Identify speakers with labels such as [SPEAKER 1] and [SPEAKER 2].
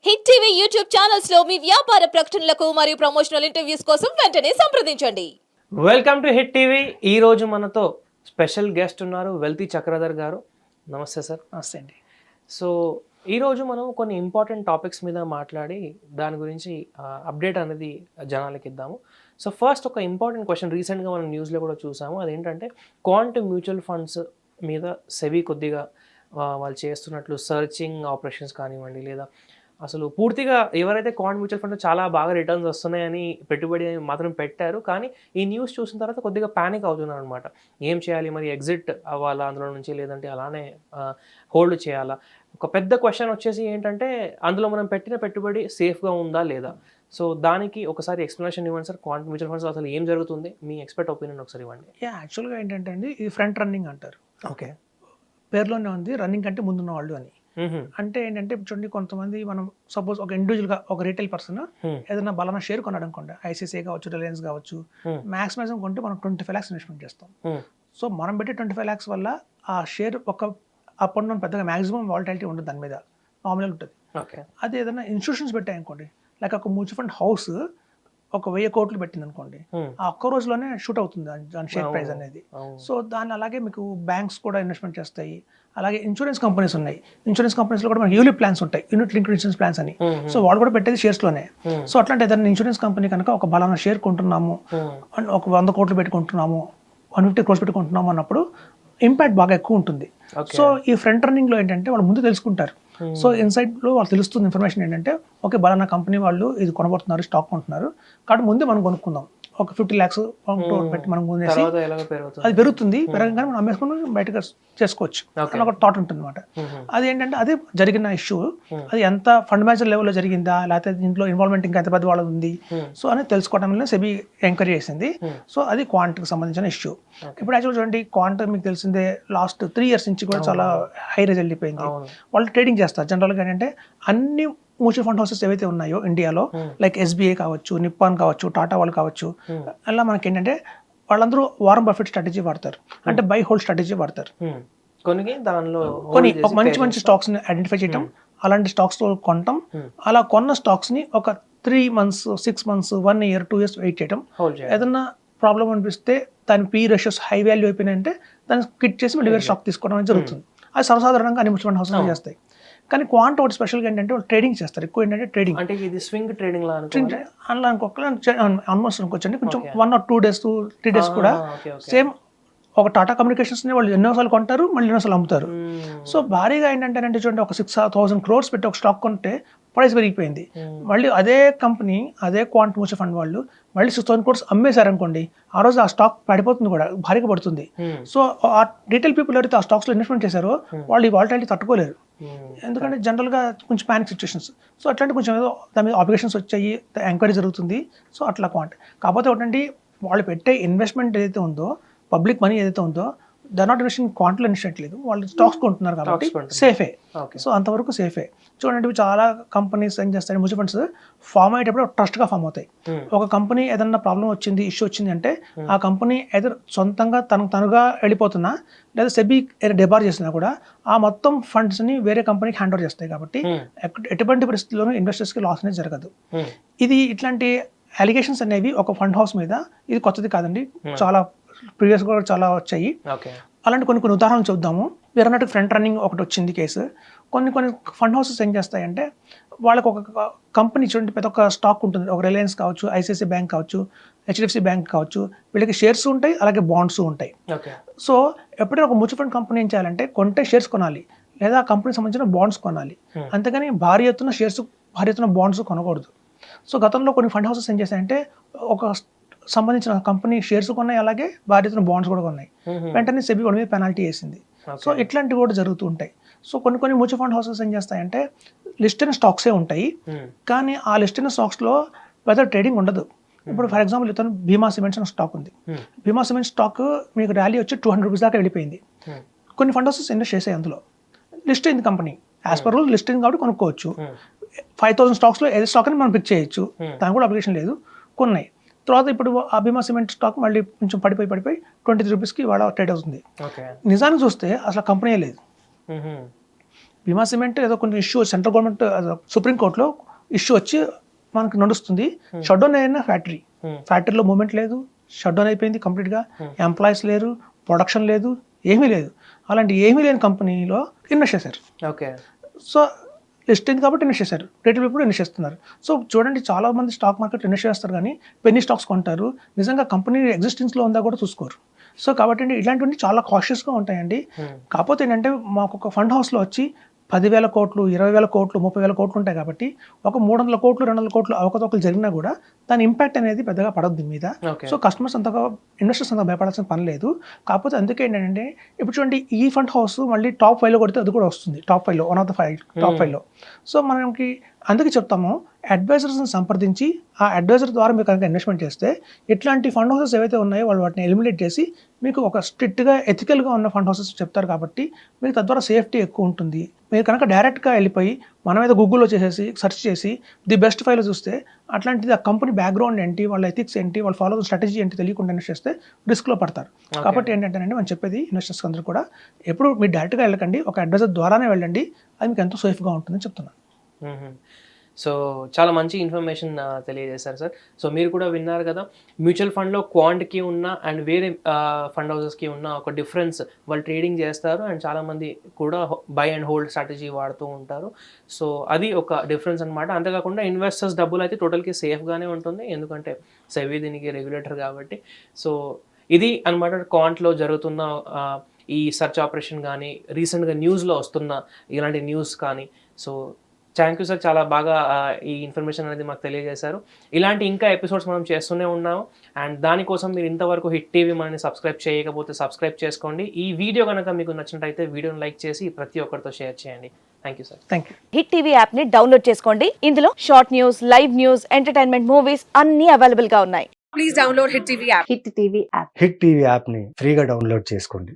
[SPEAKER 1] Hit TV YouTube channels లో మీ వ్యాపార ప్రకటనలకు మరియు ప్రమోషనల్ ఇంటర్వ్యూస్ కోసం వెంటనే సంప్రదించండి.
[SPEAKER 2] Welcome to hit TV. ఈ రోజు మనతో స్పెషల్ గెస్ట్ ఉన్నారు, వెల్తీ చక్రధర్ గారు. నమస్తే సార్.
[SPEAKER 3] నమస్తే అండి.
[SPEAKER 2] సో ఈరోజు మనం కొన్ని ఇంపార్టెంట్ టాపిక్స్ మీద మాట్లాడి దాని గురించి అప్డేట్ అనేది జనాలకి ఇద్దాము. సో ఫస్ట్ ఒక ఇంపార్టెంట్ క్వశ్చన్ రీసెంట్గా మనం న్యూస్లో కూడా చూసాము. అదేంటంటే క్వాంట్ మ్యూచువల్ ఫండ్స్ మీద సెబీ కొద్దిగా వాళ్ళు చేస్తున్నట్లు సర్చింగ్ ఆపరేషన్స్ కానివ్వండి, లేదా అసలు పూర్తిగా ఎవరైతే క్వాంట్ మ్యూచువల్ ఫండ్ చాలా బాగా రిటర్న్స్ వస్తున్నాయని పెట్టుబడి మాత్రం పెట్టారు, కానీ ఈ న్యూస్ చూసిన తర్వాత కొద్దిగా ప్యానిక్ అవుతున్నారు అనమాట. ఏం చేయాలి మరి, ఎగ్జిట్ అవ్వాలా అందులో నుంచి, లేదంటే అలానే హోల్డ్ చేయాలా? ఒక పెద్ద క్వశ్చన్ వచ్చేసి ఏంటంటే అందులో మనం పెట్టిన పెట్టుబడి సేఫ్గా ఉందా లేదా? సో దానికి ఒకసారి ఎక్స్ప్లెనేషన్ ఇవ్వండి సార్. క్వాంట్ మ్యూచువల్ ఫండ్స్ అసలు ఏం జరుగుతుంది, మీ ఎక్స్పర్ట్ ఒపీనియన్ ఒకసారి ఇవ్వండి.
[SPEAKER 3] యాక్చువల్గా ఏంటంటే అండి, ఇది ఫ్రంట్ రన్నింగ్ అంటారు.
[SPEAKER 2] ఓకే,
[SPEAKER 3] పేరులోనే ఉంది రన్నింగ్ కంటే ముందున్న వాళ్ళు అని. అంటే ఏంటంటే చూడండి, కొంతమంది మనం సపోజ్ ఒక ఇండివిజువల్గా ఒక రీటైల్ పర్సన్ ఏదైనా బలానా షేర్ కొన్నాడు అనుకోండి, ఐసీసీ కావచ్చు, రిలయన్స్ కావచ్చు, మ్యాక్సిమం కొంటే మనం 25 lakhs ఇన్వెస్ట్మెంట్ చేస్తాం. సో మనం పెట్టే 25 lakhs వల్ల ఆ షేర్ ఒక అప్ అండ్ డౌన్ పెద్దగా మ్యాక్సిమం వాలటిలిటీ ఉంటుంది, దాని మీద నామినల్ ఉంటుంది. అది ఏదైనా ఇన్స్టిట్యూషన్స్ పెట్టాయి అనుకోండి, లైక్ ఒక మ్యూచువల్ ఫండ్ హౌస్ ఒక 1000 కోట్లు పెట్టింది అనుకోండి, ఆ ఒక్క రోజులోనే షూట్ అవుతుంది దాని షేర్ ప్రైస్ అనేది. సో దాన్ని అలాగే మీకు బ్యాంక్స్ కూడా ఇన్వెస్ట్మెంట్ చేస్తాయి. అలాగే ఇన్సూరెన్స్ కంపెనీస్ ఉన్నాయి. ఇన్సూరెన్స్ కంపెనీస్లో కూడా మనకి యూనిట్ ప్లాన్స్ ఉంటాయి, యూనిట్ లింక్డ్ ఇన్సూరెన్స్ ప్లాన్స్ అని. సో వాళ్ళు కూడా పెట్టేది షేర్స్లోనే. సో అట్లాంటి ఏదైనా ఇన్సూరెన్స్ కంపెనీ కనుక ఒక బలానా షేర్ కొంటున్నాము, ఒక 100 కోట్లు పెట్టుకుంటున్నాము, 150 crores పెట్టుకుంటున్నాము అన్నప్పుడు ఇంపాక్ట్ బాగా ఎక్కువ ఉంటుంది. సో ఈ ఫ్రంట్ రన్నింగ్లో ఏంటంటే వాళ్ళు ముందు తెలుసుకుంటారు. సో ఇన్సైడ్లో వాళ్ళు తెలుస్తుంది ఇన్ఫర్మేషన్ ఏంటంటే, ఓకే బలానా కంపెనీ వాళ్ళు ఇది కొనబడుతున్నారు, స్టాక్ కొంటున్నారు, కాబట్టి ముందే మనం కొనుక్కుందాం. ఒక 50 lakhs పెట్టి మనం కొనేసి అది పెరుగుతుంది, పెరగగానే మనం అమ్మేసుకుని బయటకు చేసుకోవచ్చు అని ఒక థాట్ ఉంటుంది అనమాట. అది ఏంటంటే అది జరిగిన ఇష్యూ, అది ఎంత ఫండ్ మేనేజర్ లెవెల్లో జరిగిందా, లేకపోతే దీంట్లో ఇన్వాల్వ్మెంట్ ఇంకా ఎంత పెద్ద వాళ్ళది ఉంది, సో అనేది తెలుసుకోవడం వల్ల సెబీ ఎంక్వైరీ చేసింది. సో అది క్వాంట్కి సంబంధించిన ఇష్యూ. ఇప్పుడు యాక్చువల్ చూడండి, క్వాంట్ మీకు తెలిసిందే లాస్ట్ 3 years నుంచి కూడా చాలా హై రేంజ్ వెళ్ళిపోయింది. వాళ్ళు ట్రేడింగ్ చేస్తారు జనరల్గా. ఏంటంటే అన్ని మ్యూచువల్ ఫండ్ హౌసెస్ ఏవైతే ఉన్నాయో ఇండియాలో, లైక్ ఎస్బీఐ కావచ్చు, నిప్పాన్ కావచ్చు, టాటా వాళ్ళు కావచ్చు, అలా మనకి ఏంటంటే వాళ్ళందరూ వారన్ బఫెట్ స్ట్రాటజీ వాడతారు, అంటే బై హోల్డ్ స్ట్రాటజీ వాడతారు. కొన్ని ఒక మంచి స్టాక్స్ని ఐడెంటిఫై చేయటం, అలాంటి స్టాక్స్ కొనటం, అలా కొన్న స్టాక్స్ని ఒక 3 months, 6 months, 1 year, 2 years wait చేయటం. ఏదన్నా ప్రాబ్లం అనిపిస్తే దాని పీ రేషియోస్ హై వాల్యూ అయిపోయినాయంటే దాన్ని క్విట్ చేసి మళ్ళీ వేరే స్టాక్ తీసుకోవడం అనేది జరుగుతుంది. అది సర్వసాధారణంగా అన్ని మ్యూచువల్ ఫండ్ హౌసెస్ చేస్తాయి. కానీ క్వాంట్ ఒకటి స్పెషల్గా ఏంటంటే వాళ్ళు ట్రేడింగ్ చేస్తారు. ఎక్కువ ఏంటంటే ట్రేడింగ్
[SPEAKER 2] అంటే ఇది స్వింగ్ ట్రేడింగ్
[SPEAKER 3] అలా ఆల్మోస్ట్ అనుకోవచ్చండి. కొంచెం 1 or 2 days, 3 days కూడా సేమ్ ఒక టాటా కమ్యూనికేషన్స్ని వాళ్ళు ఎన్నోసార్లు కొంటారు, మళ్ళీ ఎన్నోసార్లు అమ్ముతారు. సో భారీగా ఏంటంటే చూడండి, ఒక 6,000 crores పెట్టి ఒక స్టాక్ కొంటే ప్రైస్ పెరిగిపోయింది, మళ్ళీ అదే కంపెనీ అదే క్వాంట్ మ్యూచువల్ ఫండ్ వాళ్ళు మళ్ళీ 6,000 crores అమ్మేశారనుకోండి, ఆ రోజు ఆ స్టాక్ పడిపోతుంది, కూడా భారీగా పడుతుంది. సో ఆ రీటైల్ పీపుల్ ఎవరైతే ఆ స్టాక్స్లో ఇన్వెస్ట్మెంట్ చేశారో వాళ్ళు ఈ వాలటిలిటీ తట్టుకోలేరు, ఎందుకంటే జనరల్గా కొంచెం ప్యానిక్ సిచ్యువేషన్స్. సో అట్లాంటి కొంచెం ఏదో దాని మీద ఆబ్లిగేషన్స్ వచ్చాయి, ఎంక్వైరీ జరుగుతుంది. సో అట్లా క్వాంట్. కాకపోతే ఒకటండి, వాళ్ళు పెట్టే ఇన్వెస్ట్మెంట్ ఏదైతే ఉందో, పబ్లిక్ మనీ ఏదైతే ఉందో, దే ఆర్ నాట్ ఇన్వెస్టింగ్ క్వాంట్లో ఇన్వెస్ట్ లేదు, వాళ్ళు స్టాక్స్ కొంటున్నారు కాబట్టి సేఫే. సో అంతవరకు సేఫే. చూడండి, చాలా కంపెనీస్ ఏం చేస్తాయి, మ్యూచువల్ ఫండ్స్ ఫామ్ అయ్యేటప్పుడు ట్రస్ట్గా ఫామ్ అవుతాయి. ఒక కంపెనీ ఏదన్నా ప్రాబ్లం వచ్చింది, ఇష్యూ వచ్చింది అంటే ఆ కంపెనీ ఏదో సొంతంగా తనగా వెళ్ళిపోతున్నా, లేదా సెబీ డిబార్ చేసినా కూడా ఆ మొత్తం ఫండ్స్ని వేరే కంపెనీకి హ్యాండ్ ఓవర్ చేస్తాయి. కాబట్టి ఎటువంటి పరిస్థితుల్లోనూ ఇన్వెస్టర్స్కి లాస్ అనేది జరగదు. ఇది ఇట్లాంటి అలిగేషన్స్ అనేవి ఒక ఫండ్ హౌస్ మీద ఇది కొత్తది కాదండి, చాలా ప్రీవియస్ కూడా చాలా వచ్చాయి. అలాంటి కొన్ని ఉదాహరణలు చూద్దాము. మీరు అన్నట్టు ఫ్రంట్ రన్నింగ్ ఒకటి వచ్చింది కేసు. కొన్ని ఫండ్ హౌసెస్ ఏం చేస్తాయంటే, వాళ్ళకి ఒక కంపెనీ చూడండి, పెద్ద ఒక స్టాక్ ఉంటుంది, ఒక రిలయన్స్ కావచ్చు, ఐసిఐసిఐ బ్యాంక్ కావచ్చు, హెచ్డిఎఫ్సి బ్యాంక్ కావచ్చు, వీళ్ళకి షేర్స్ ఉంటాయి, అలాగే బాండ్స్ ఉంటాయి. సో ఎప్పుడైనా ఒక మ్యూచువల్ ఫండ్ కంపెనీ ఏం చేయాలంటే, కొంటే షేర్స్ కొనాలి, లేదా ఆ కంపెనీకి సంబంధించిన బాండ్స్ కొనాలి. అంతేగాని భారీ ఎత్తున షేర్స్, భారీ ఎత్తున బాండ్స్ కొనకూడదు. సో గతంలో కొన్ని ఫండ్ హౌసెస్ ఏం చేశాయంటే, ఒక సంబంధించిన కంపెనీ షేర్స్ కొన్నాయి, అలాగే భారీ ఎత్తున బాండ్స్ కూడా కొన్నాయి, వెంటనే సెబీ వాళ్ళ మీద పెనాల్టీ వేసింది. సో ఇట్లాంటివి కూడా జరుగుతూ ఉంటాయి. సో కొన్ని మ్యూచువల్ ఫండ్ హౌసెస్ ఏం చేస్తాయంటే, లిస్ట్ అయిన స్టాక్సే ఉంటాయి, కానీ ఆ లిస్ట్ అయిన స్టాక్స్లో పెద్ద ట్రేడింగ్ ఉండదు. ఇప్పుడు ఫర్ ఎగ్జాంపుల్ ఇతను భీమా సిమెంట్స్ అనే స్టాక్ ఉంది. భీమా సిమెంట్ స్టాక్ మీకు ర్యాలీ వచ్చి 200 rupees దాకా వెళ్ళిపోయింది. కొన్ని ఫండ్ హౌసెస్ ఇన్వెస్ట్ చేసాయి, అందులో లిస్ట్ అయింది company, as per rule list అయింది కాబట్టి కొనుక్కోవచ్చు. 5,000 స్టాక్స్లో ఏది స్టాక్ అని మనం పిక్ చేయొచ్చు, దాని కూడా అప్లికేషన్ లేదు, కొన్నాయి. తర్వాత ఇప్పుడు ఆ భీమా సిమెంట్ స్టాక్ మళ్ళీ కొంచెం పడిపోయి 23 rupeesకి ఇవాళ ట్రేడ్ అవుతుంది. నిజానికి చూస్తే అసలు కంపెనీ లేదు, భీమా సిమెంట్ ఏదో కొన్ని ఇష్యూ సెంట్రల్ గవర్నమెంట్ సుప్రీంకోర్టులో ఇష్యూ వచ్చి మనకు నడుస్తుంది. షట్ డౌన్ అయిన ఫ్యాక్టరీలో మూవ్మెంట్ లేదు, షట్ డౌన్ అయిపోయింది కంప్లీట్గా, ఎంప్లాయీస్ లేరు, ప్రొడక్షన్ లేదు, ఏమీ లేదు. అలాంటి ఏమీ లేని కంపెనీలో ఇన్వెస్ట్ చేశారు.
[SPEAKER 2] ఓకే.
[SPEAKER 3] సో లిస్ట్ అయింది కాబట్టి ఇన్వెస్ట్ చేశారు, రేట్లు ఇప్పుడు ఇన్వెస్ట్ చేస్తున్నారు. సో చూడండి, చాలా మంది స్టాక్ మార్కెట్ ఇన్వెస్ట్ చేస్తారు కానీ పెన్నీ స్టాక్స్ కొంటారు, నిజంగా కంపెనీ ఎగ్జిస్టెన్స్లో ఉందా కూడా చూసుకోరు. సో కాబట్టి ఇలాంటివన్నీ చాలా కాషియస్గా ఉంటాయండి. కాకపోతే ఏంటంటే మాకు ఒక ఫండ్ హౌస్లో వచ్చి 10,000 కోట్లు, 20,000 కోట్లు, 30,000 కోట్లు ఉంటాయి కాబట్టి ఒక 300 కోట్లు, 200 కోట్లు అవకతవకలు జరిగినా కూడా దాని ఇంపాక్ట్ అనేది పెద్దగా పడదు దీని మీద. సో కస్టమర్స్ అంతగా, ఇన్వెస్టర్స్ అంతగా భయపడాల్సిన పని లేదు. కాకపోతే అందుకే ఏంటంటే ఇప్పుడు చూడండి, ఈ ఫండ్ హౌస్ మళ్ళీ టాప్ 5లో కొడితే అది కూడా వస్తుంది, టాప్ 5లో, వన్ ఆఫ్ ద 5 టాప్ 5లో. సో మనకి అందుకే చెప్తాము, అడ్వైజర్స్ని సంప్రదించి ఆ అడ్వైజర్ ద్వారా మీరు కనుక ఇన్వెస్ట్మెంట్ చేస్తే ఇట్లాంటి ఫండ్ హౌసెస్ ఏవైతే ఉన్నాయో వాళ్ళు వాటిని ఎలిమినేట్ చేసి మీకు ఒక స్ట్రిక్ట్గా ఎథికల్గా ఉన్న ఫండ్ హౌసెస్ చెప్తారు కాబట్టి మీకు తద్వారా సేఫ్టీ ఎక్కువ ఉంటుంది. మీరు కనుక డైరెక్ట్గా వెళ్ళిపోయి మన మీద గూగుల్లో చేసేసి సెర్చ్ చేసి ది బెస్ట్ ఫైల్ చూస్తే అట్లాంటిది ఆ కంపెనీ బ్యాక్గ్రౌండ్ ఏంటి, వాళ్ళ ఎథిక్స్ ఏంటి, వాళ్ళు ఫాలో స్ట్రాటజీ ఏంటి తెలియకుండా ఇన్వెస్ట్ చేస్తే రిస్క్లో పడతారు. కాబట్టి ఏంటంటే మనం చెప్పేది ఇన్వెస్టర్స్ అందరూ కూడా ఎప్పుడు మీరు డైరెక్ట్గా వెళ్ళకండి, ఒక అడ్వైజర్ ద్వారానే వెళ్ళండి, అది మీకు ఎంతో సేఫ్గా ఉంటుందని చెప్తున్నాను.
[SPEAKER 2] సో చాలా మంచి ఇన్ఫర్మేషన్ తెలియజేశారు సార్. సో మీరు కూడా విన్నారు కదా, మ్యూచువల్ ఫండ్లో క్వాంట్కి ఉన్న అండ్ వేరే ఫండ్ హౌసెస్కి ఉన్న ఒక డిఫరెన్స్. వాళ్ళు ట్రేడింగ్ చేస్తారు అండ్ చాలామంది కూడా బై అండ్ హోల్డ్ స్ట్రాటజీ వాడుతూ ఉంటారు. సో అది ఒక డిఫరెన్స్ అనమాట. అంతేకాకుండా ఇన్వెస్టర్స్ డబ్బులు అయితే టోటల్కి సేఫ్గానే ఉంటుంది, ఎందుకంటే సెబీ దీనికి రెగ్యులేటర్ కాబట్టి. సో ఇది అనమాట క్వాంట్లో జరుగుతున్న ఈ సర్చ్ ఆపరేషన్ కానీ, రీసెంట్గా న్యూస్లో వస్తున్న ఇలాంటి న్యూస్ కానీ. సో థ్యాంక్ యూ సార్, చాలా బాగా ఈ ఇన్ఫర్మేషన్ అనేది మాకు తెలియజేశారు. ఇలాంటి ఇంకా ఎపిసోడ్స్ మనం చేస్తూనే ఉన్నాము అండ్ దానికోసం మీరు ఇంతవరకు హిట్ టీవీ మనని సబ్స్క్రైబ్ చేయకపోతే సబ్స్క్రైబ్ చేసుకోండి. ఈ వీడియో కనుక మీకు నచ్చినట్టయితే వీడియోని లైక్ చేసి ప్రతి ఒక్కరితో షేర్ చేయండి. Thank you sir.
[SPEAKER 3] Thank you.
[SPEAKER 4] Hit TV app ని డౌన్లోడ్ చేసుకోండి. ఇందులో short news, live news, entertainment movies అన్ని అవైలబుల్ గా ఉన్నాయి.
[SPEAKER 5] Please download Hit TV app.
[SPEAKER 4] Hit TV app
[SPEAKER 6] hit TV యాప్ని ఫ్రీగా డౌన్లోడ్ చేసుకోండి.